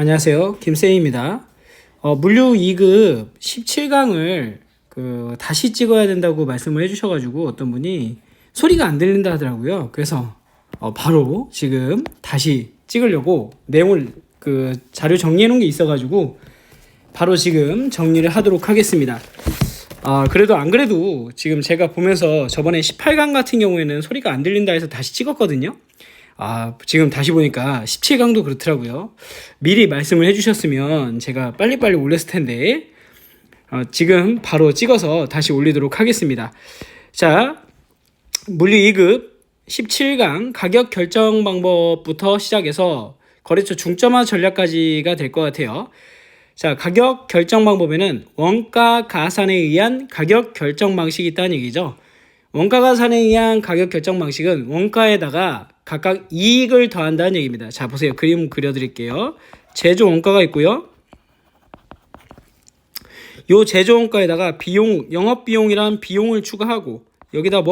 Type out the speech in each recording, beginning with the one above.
안녕하세요. 김쌤입니다. 물류 2급 17강을 다시 찍어야 된다고 말씀을 해주셔가지고 어떤 분이 소리가 안 들린다 하더라고요. 그래서 바로 지금 다시 찍으려고 내용을 자료 정리해 놓은 게 있어가지고 바로 지금 정리를 하도록 하겠습니다. 그래도 안 그래도 지금 제가 보면서 저번에 18강 같은 경우에는 소리가 안 들린다 해서 다시 찍었거든요. 지금 다시 보니까 17강도 그렇더라고요. 미리 말씀을 해주셨으면 제가 빨리빨리 올렸을 텐데, 지금 바로 찍어서 다시 올리도록 하겠습니다. 자, 물류 2급 17강 가격 결정 방법부터 시작해서 거래처 중점화 전략까지가 될 것 같아요. 자, 가격 결정 방법에는 원가 가산에 의한 가격 결정 방식이 있다는 얘기죠. 원가 가산에 의한 가격 결정 방식은 원가에다가 각각 이익을 더한다는 얘기입니다. 자, 보세요. 그림 그려드릴게요. 제조 원가가 있고요. 요 제조 원가에다가 비용, 영업비용이란 비용을 추가하고 여기다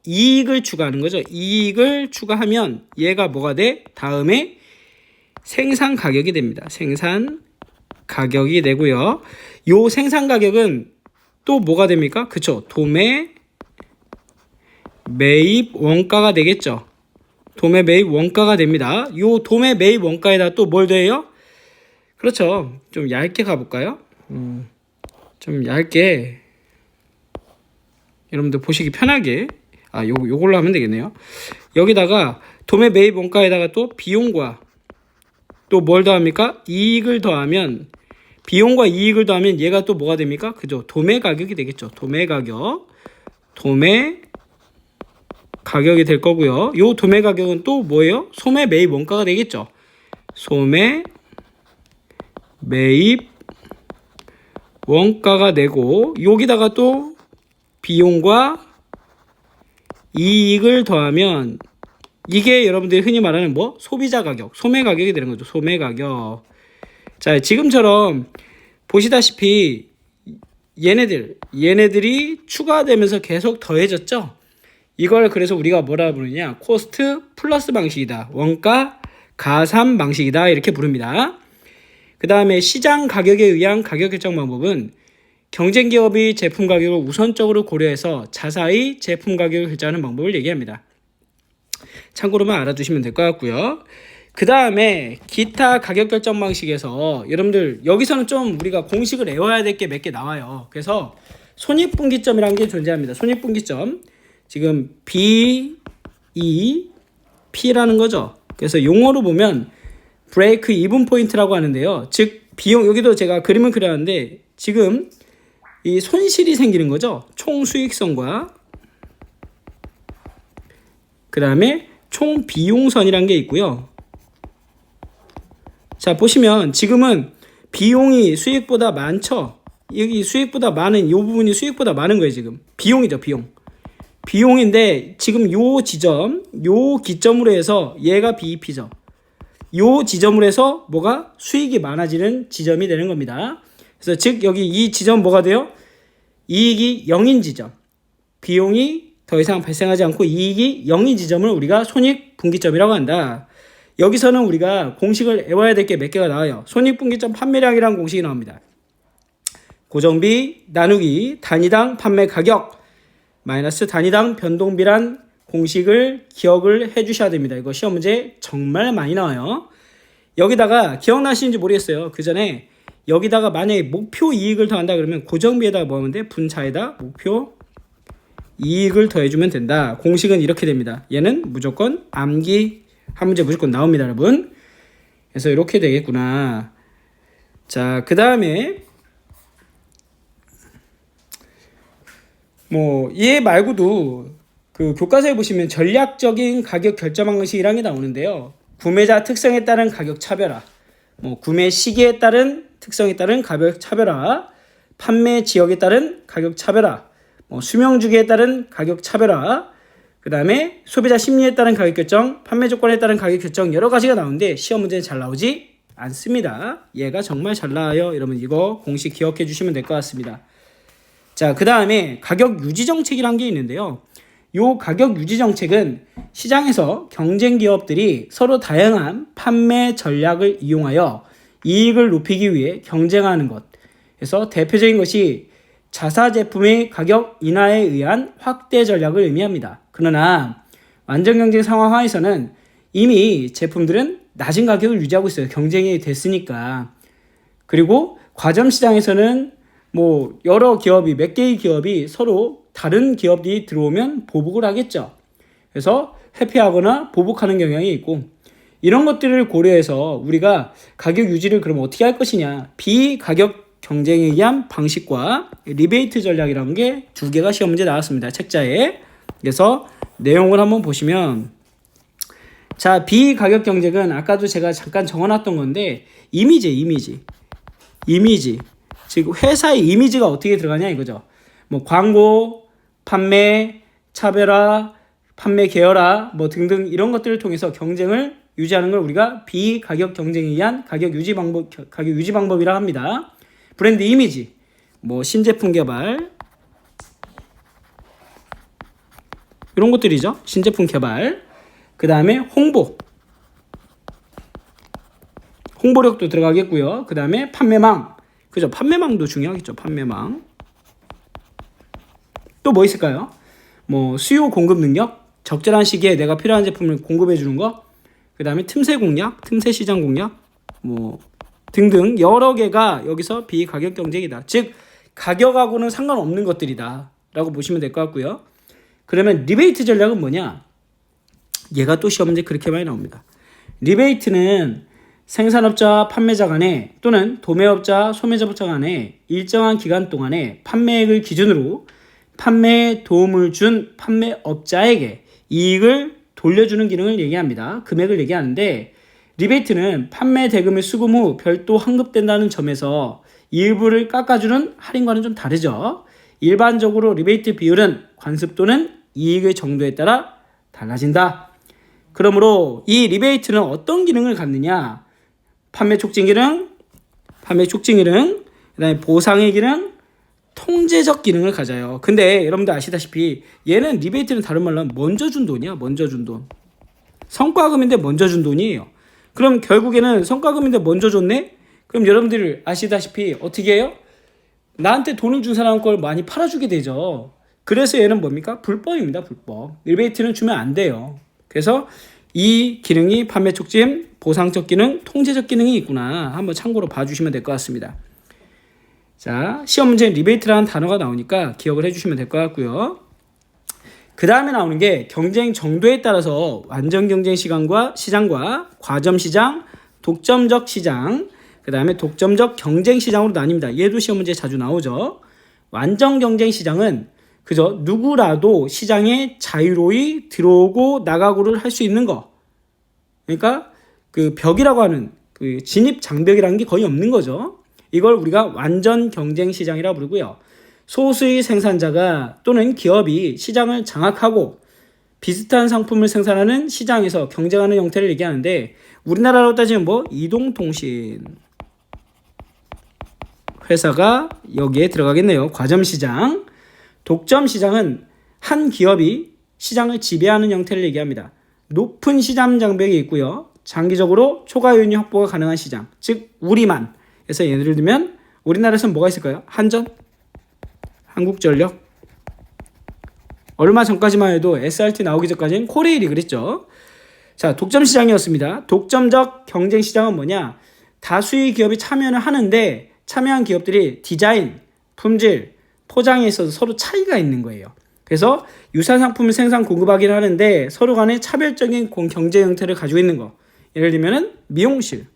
이익을 추가하는 거죠. 이익을 추가하면 얘가 뭐가 돼? 다음에 생산 가격이 됩니다. 생산 가격이 되고요. 요 생산 가격은 또 뭐가 됩니까? 그쵸. 도매 매입 원가가 되겠죠. 도매 매입 원가가 됩니다. 요 도매 매입 원가에다 또 뭘 더해요? 그렇죠. 좀 얇게 가볼까요? 좀 얇게 여러분들 보시기 편하게 요걸로 하면 되겠네요. 여기다가 도매 매입 원가에다가 또 비용과 또 뭘 더합니까? 이익을 더하면 비용과 이익을 더하면 얘가 또 뭐가 됩니까? 그죠? 도매 가격이 되겠죠. 도매 가격이 될 거고요. 요 도매 가격은 또 뭐예요? 소매 매입 원가가 되겠죠. 소매 매입 원가가 되고 여기다가 또 비용과 이익을 더하면 이게 여러분들이 흔히 말하는 소비자 가격, 소매 가격이 되는 거죠. 소매 가격. 자, 지금처럼 보시다시피 얘네들이 추가되면서 계속 더해졌죠. 이걸 그래서 우리가 뭐라 부르냐? 코스트 플러스 방식이다. 원가 가산 방식이다. 이렇게 부릅니다. 그 다음에 시장 가격에 의한 가격 결정 방법은 경쟁 기업이 제품 가격을 우선적으로 고려해서 자사의 제품 가격을 결정하는 방법을 얘기합니다. 참고로만 알아두시면 될 것 같고요. 그 다음에 기타 가격 결정 방식에서 여러분들 여기서는 좀 우리가 공식을 외워야 될 게 몇 개 나와요. 그래서 손익분기점이라는 게 존재합니다. 손익분기점. 지금 B, E, P라는 거죠. 그래서 용어로 보면 브레이크 이븐 포인트라고 하는데요. 즉 비용, 여기도 제가 그림을 그렸는데 지금 이 손실이 생기는 거죠. 총 수익성과 그 다음에 총 비용선이라는 게 있고요. 자, 보시면 지금은 비용이 수익보다 많죠. 여기 수익보다 많은 이 부분이 수익보다 많은 거예요. 지금 비용이죠. 비용인데 지금 요 지점, 요 기점으로 해서 얘가 BEP죠. 요 지점으로 해서 뭐가 수익이 많아지는 지점이 되는 겁니다. 그래서 즉 여기 이 지점 뭐가 돼요? 이익이 0인 지점. 비용이 더 이상 발생하지 않고 이익이 0인 지점을 우리가 손익분기점이라고 한다. 여기서는 우리가 공식을 외워야 될 게 몇 개가 나와요. 손익분기점 판매량이라는 공식이 나옵니다. 고정비 나누기 단위당 판매 가격 마이너스 단위당 변동비란 공식을 기억을 해 주셔야 됩니다. 이거 시험 문제 정말 많이 나와요. 여기다가 기억나시는지 모르겠어요. 그 전에 여기다가 만약에 목표 이익을 더한다 그러면 고정비에다가 뭐 하면 돼? 분차에다 목표 이익을 더해주면 된다. 공식은 이렇게 됩니다. 얘는 무조건 암기 한 문제 무조건 나옵니다, 여러분. 그래서 이렇게 되겠구나. 자, 그 다음에 얘 말고도 교과서에 보시면 전략적인 가격 결정 방식이라는 게 나오는데요. 구매자 특성에 따른 가격 차별화, 구매 시기에 따른 특성에 따른 가격 차별화, 판매 지역에 따른 가격 차별화, 수명 주기에 따른 가격 차별화, 그 다음에 소비자 심리에 따른 가격 결정, 판매 조건에 따른 가격 결정 여러 가지가 나오는데 시험 문제는 잘 나오지 않습니다. 얘가 정말 잘 나와요. 여러분 이거 공식 기억해 주시면 될 것 같습니다. 자, 그 다음에 가격 유지 정책이라는 게 있는데요. 요 가격 유지 정책은 시장에서 경쟁 기업들이 서로 다양한 판매 전략을 이용하여 이익을 높이기 위해 경쟁하는 것. 그래서 대표적인 것이 자사 제품의 가격 인하에 의한 확대 전략을 의미합니다. 그러나 완전 경쟁 상황 하에서는 이미 제품들은 낮은 가격을 유지하고 있어요. 경쟁이 됐으니까. 그리고 과점 시장에서는 뭐 여러 기업이 몇 개의 기업이 서로 다른 기업이 들어오면 보복을 하겠죠. 그래서 회피하거나 보복하는 경향이 있고 이런 것들을 고려해서 우리가 가격 유지를 그럼 어떻게 할 것이냐. 비가격 경쟁에 의한 방식과 리베이트 전략이라는 게 두 개가 시험 문제 나왔습니다. 책자에. 그래서 내용을 한번 보시면 자, 비가격 경쟁은 아까도 제가 잠깐 적어놨던 건데 이미지. 즉 회사의 이미지가 어떻게 들어가냐 이거죠. 뭐 광고, 판매, 차별화, 판매 계열화 뭐 등등 이런 것들을 통해서 경쟁을 유지하는 걸 우리가 비가격 경쟁에 의한 가격 유지 방법이라 합니다. 브랜드 이미지, 뭐 신제품 개발 이런 것들이죠. 신제품 개발. 그 다음에 홍보력도 들어가겠고요. 그 다음에 판매망. 그죠? 판매망도 중요하겠죠. 판매망. 또 뭐 있을까요? 뭐 수요 공급 능력, 적절한 시기에 내가 필요한 제품을 공급해 주는 거. 그 다음에 틈새 공략, 틈새 시장 공략, 뭐 등등 여러 개가 여기서 비가격 경쟁이다. 즉 가격하고는 상관없는 것들이다 라고 보시면 될 것 같고요. 그러면 리베이트 전략은 뭐냐? 얘가 또 시험 문제 그렇게 많이 나옵니다. 리베이트는 생산업자와 판매자 간에 또는 도매업자, 소매자업자 간에 일정한 기간 동안에 판매액을 기준으로 판매에 도움을 준 판매업자에게 이익을 돌려주는 기능을 얘기합니다. 금액을 얘기하는데 리베이트는 판매 대금의 수금 후 별도 환급된다는 점에서 일부를 깎아주는 할인과는 좀 다르죠. 일반적으로 리베이트 비율은 관습 또는 이익의 정도에 따라 달라진다. 그러므로 이 리베이트는 어떤 기능을 갖느냐? 판매 촉진 기능, 그다음에 보상의 기능, 통제적 기능을 가져요. 근데 여러분들 아시다시피 얘는 리베이트는 다른 말로 하면 먼저 준 돈이야. 먼저 준 돈. 성과금인데 먼저 준 돈이에요. 그럼 결국에는 성과금인데 먼저 줬네? 그럼 여러분들 아시다시피 어떻게 해요? 나한테 돈을 준 사람 걸 많이 팔아주게 되죠. 그래서 얘는 뭡니까? 불법입니다. 불법. 리베이트는 주면 안 돼요. 그래서 이 기능이 판매 촉진, 보상적 기능, 통제적 기능이 있구나. 한번 참고로 봐주시면 될 것 같습니다. 자, 시험 문제에 리베이트라는 단어가 나오니까 기억을 해주시면 될 것 같고요. 그 다음에 나오는 게 경쟁 정도에 따라서 완전 경쟁 시장과 과점 시장, 독점적 시장, 그 다음에 독점적 경쟁 시장으로 나뉩니다. 얘도 시험 문제에 자주 나오죠. 완전 경쟁 시장은 그저 누구라도 시장에 자유로이 들어오고 나가고를 할 수 있는 거. 그러니까 그 벽이라고 하는 그 진입 장벽이라는 게 거의 없는 거죠. 이걸 우리가 완전 경쟁 시장이라고 부르고요. 소수의 생산자가 또는 기업이 시장을 장악하고 비슷한 상품을 생산하는 시장에서 경쟁하는 형태를 얘기하는데 우리나라로 따지면 뭐 이동통신 회사가 여기에 들어가겠네요. 과점 시장. 독점 시장은 한 기업이 시장을 지배하는 형태를 얘기합니다. 높은 시장 장벽이 있고요. 장기적으로 초과 요인 확보가 가능한 시장. 즉 우리만. 그래서 예를 들면 우리나라에서는 뭐가 있을까요? 한전, 한국전력. 얼마 전까지만 해도 SRT 나오기 전까지는 코레일이 그랬죠. 자, 독점 시장이었습니다. 독점적 경쟁 시장은 뭐냐? 다수의 기업이 참여를 하는데 참여한 기업들이 디자인, 품질, 포장에 있어서 서로 차이가 있는 거예요. 그래서 유사한 상품을 생산 공급하기는 하는데 서로 간에 차별적인 경쟁 형태를 가지고 있는 거. 예를 들면 미용실,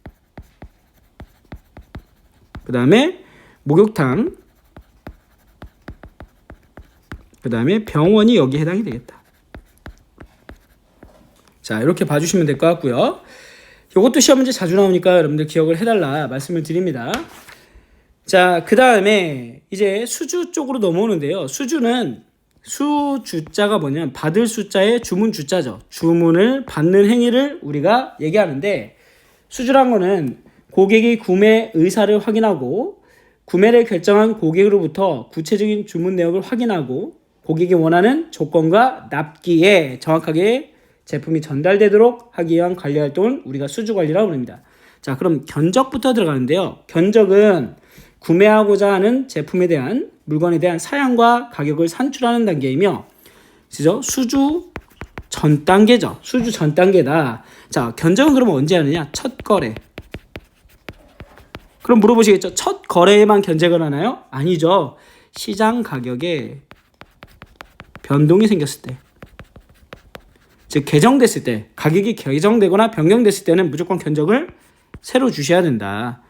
그 다음에 목욕탕, 그 다음에 병원이 여기에 해당이 되겠다. 자, 이렇게 봐주시면 될 것 같고요. 이것도 시험 문제 자주 나오니까 여러분들 기억을 해달라 말씀을 드립니다. 자, 그 다음에 이제 수주 쪽으로 넘어오는데요. 수주는 수주자가 뭐냐면 받을 숫자의 주문 주자죠. 주문을 받는 행위를 우리가 얘기하는데 수주란 거는 고객이 구매 의사를 확인하고 구매를 결정한 고객으로부터 구체적인 주문 내역을 확인하고 고객이 원하는 조건과 납기에 정확하게 제품이 전달되도록 하기 위한 관리 활동을 우리가 수주 관리라고 부릅니다. 자, 그럼 견적부터 들어가는데요. 견적은 구매하고자 하는 제품에 대한 물건에 대한 사양과 가격을 산출하는 단계이며, 그죠? 수주 전 단계죠. 수주 전 단계다. 자, 견적은 그러면 언제 하느냐? 첫 거래. 그럼 물어보시겠죠? 첫 거래에만 견적을 하나요? 아니죠. 시장 가격에 변동이 생겼을 때, 즉 개정됐을 때, 가격이 개정되거나 변경됐을 때는 무조건 견적을 새로 주셔야 된다.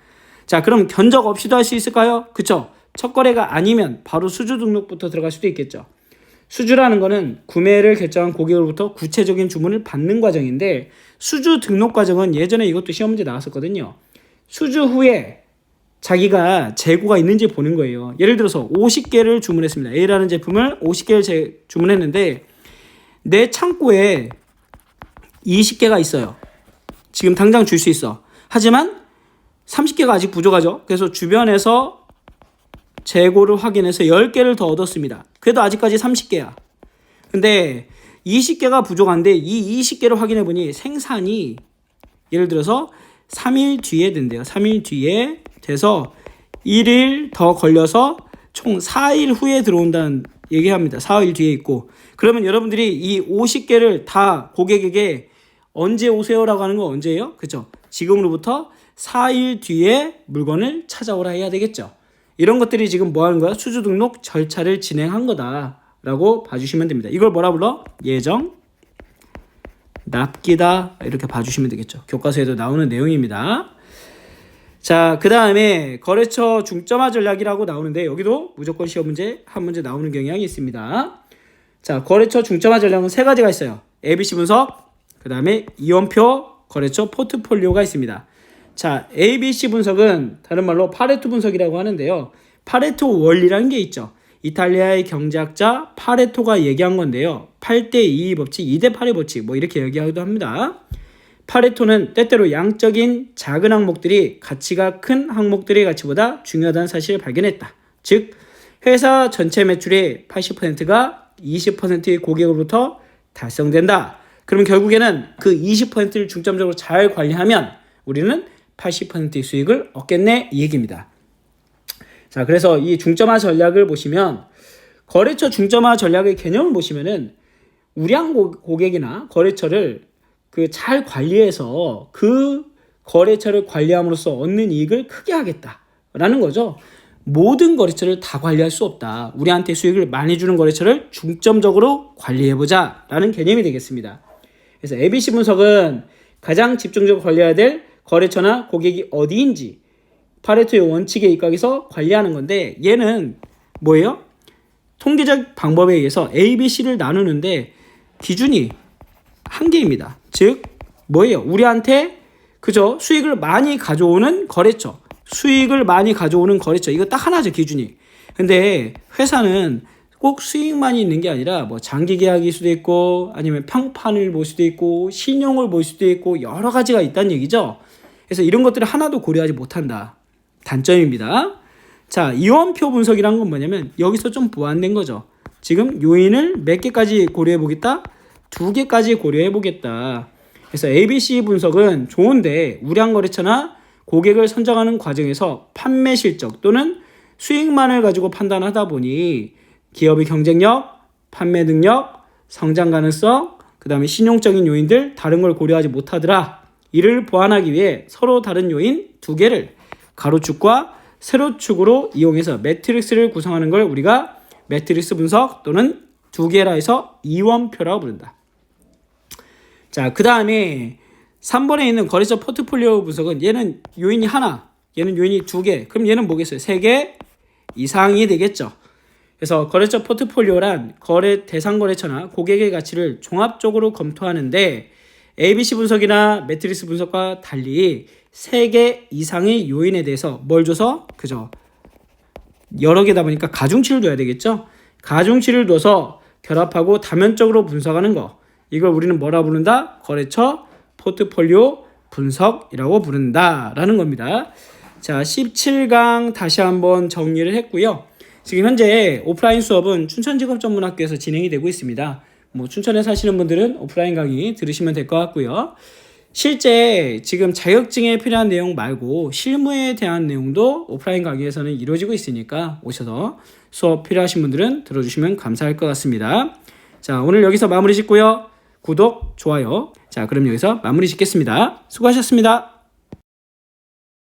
자, 그럼 견적 없이도 할 수 있을까요? 그쵸? 첫 거래가 아니면 바로 수주 등록부터 들어갈 수도 있겠죠. 수주라는 거는 구매를 결정한 고객으로부터 구체적인 주문을 받는 과정인데, 수주 등록 과정은 예전에 이것도 시험 문제 나왔었거든요. 수주 후에 자기가 재고가 있는지 보는 거예요. 예를 들어서 50개를 주문했습니다. A라는 제품을 50개를 주문했는데 내 창고에 20개가 있어요. 지금 당장 줄 수 있어. 하지만 30개가 아직 부족하죠. 그래서 주변에서 재고를 확인해서 10개를 더 얻었습니다. 그래도 아직까지 30개야. 근데 20개가 부족한데 이 20개를 확인해 보니 생산이 예를 들어서 3일 뒤에 된대요. 3일 뒤에 돼서 1일 더 걸려서 총 4일 후에 들어온다는 얘기합니다. 4일 뒤에 있고. 그러면 여러분들이 이 50개를 다 고객에게 언제 오세요라고 하는 건 언제예요? 그렇죠? 지금으로부터 4일 뒤에 물건을 찾아오라 해야 되겠죠. 이런 것들이 지금 뭐 하는 거야? 수주 등록 절차를 진행한 거다라고 봐주시면 됩니다. 이걸 뭐라 불러? 예정 납기다, 이렇게 봐주시면 되겠죠. 교과서에도 나오는 내용입니다. 자, 그 다음에 거래처 중점화 전략이라고 나오는데 여기도 무조건 시험 문제 한 문제 나오는 경향이 있습니다. 자, 거래처 중점화 전략은 세 가지가 있어요. ABC 분석, 그 다음에 이원표 거래처 포트폴리오가 있습니다. 자, ABC 분석은 다른 말로 파레토 분석이라고 하는데요. 파레토 원리라는 게 있죠. 이탈리아의 경제학자 파레토가 얘기한 건데요. 8대2 법칙, 2대8의 법칙, 뭐 이렇게 얘기하기도 합니다. 파레토는 때때로 양적인 작은 항목들이 가치가 큰 항목들의 가치보다 중요하다는 사실을 발견했다. 즉, 회사 전체 매출의 80%가 20%의 고객으로부터 달성된다. 그럼 결국에는 그 20%를 중점적으로 잘 관리하면 우리는 80%의 수익을 얻겠네, 이 얘기입니다. 자, 그래서 이 중점화 전략을 보시면 거래처 중점화 전략의 개념을 보시면은 우량 고객이나 거래처를 잘 관리해서 그 거래처를 관리함으로써 얻는 이익을 크게 하겠다라는 거죠. 모든 거래처를 다 관리할 수 없다. 우리한테 수익을 많이 주는 거래처를 중점적으로 관리해보자 라는 개념이 되겠습니다. 그래서 ABC 분석은 가장 집중적으로 관리해야 될 거래처나 고객이 어디인지 파레토의 원칙에 입각해서 관리하는 건데, 얘는 뭐예요? 통계적 방법에 의해서 A, B, C를 나누는데 기준이 한 개입니다. 즉 뭐예요? 우리한테 그죠? 수익을 많이 가져오는 거래처, 수익을 많이 가져오는 거래처, 이거 딱 하나죠, 기준이. 근데 회사는 꼭 수익만이 있는 게 아니라 뭐 장기 계약일 수도 있고 아니면 평판을 볼 수도 있고 신용을 볼 수도 있고 여러 가지가 있다는 얘기죠. 그래서 이런 것들을 하나도 고려하지 못한다. 단점입니다. 자, 이원표 분석이란 건 뭐냐면 여기서 좀 보완된 거죠. 지금 요인을 몇 개까지 고려해 보겠다? 2개까지 고려해 보겠다. 그래서 ABC 분석은 좋은데 우량 거래처나 고객을 선정하는 과정에서 판매 실적 또는 수익만을 가지고 판단하다 보니 기업의 경쟁력, 판매 능력, 성장 가능성, 그 다음에 신용적인 요인들 다른 걸 고려하지 못하더라. 이를 보완하기 위해 서로 다른 요인 2개를 가로축과 세로축으로 이용해서 매트릭스를 구성하는 걸 우리가 매트릭스 분석 또는 2개라 해서 이원표라고 부른다. 자, 그 다음에 3번에 있는 거래처 포트폴리오 분석은 얘는 요인이 하나, 얘는 요인이 2개. 그럼 얘는 뭐겠어요? 3개 이상이 되겠죠. 그래서 거래처 포트폴리오란 거래 대상 거래처나 고객의 가치를 종합적으로 검토하는데 ABC 분석이나 매트릭스 분석과 달리 3개 이상의 요인에 대해서 뭘 줘서? 그죠? 여러 개다 보니까 가중치를 둬야 되겠죠? 가중치를 둬서 결합하고 다면적으로 분석하는 거. 이걸 우리는 뭐라 부른다? 거래처 포트폴리오 분석이라고 부른다라는 겁니다. 자, 17강 다시 한번 정리를 했고요. 지금 현재 오프라인 수업은 춘천직업전문학교에서 진행이 되고 있습니다. 뭐 춘천에 사시는 분들은 오프라인 강의 들으시면 될 것 같고요. 실제 지금 자격증에 필요한 내용 말고 실무에 대한 내용도 오프라인 강의에서는 이루어지고 있으니까 오셔서 수업 필요하신 분들은 들어주시면 감사할 것 같습니다. 자, 오늘 여기서 마무리 짓고요. 구독, 좋아요. 자, 그럼 여기서 마무리 짓겠습니다. 수고하셨습니다.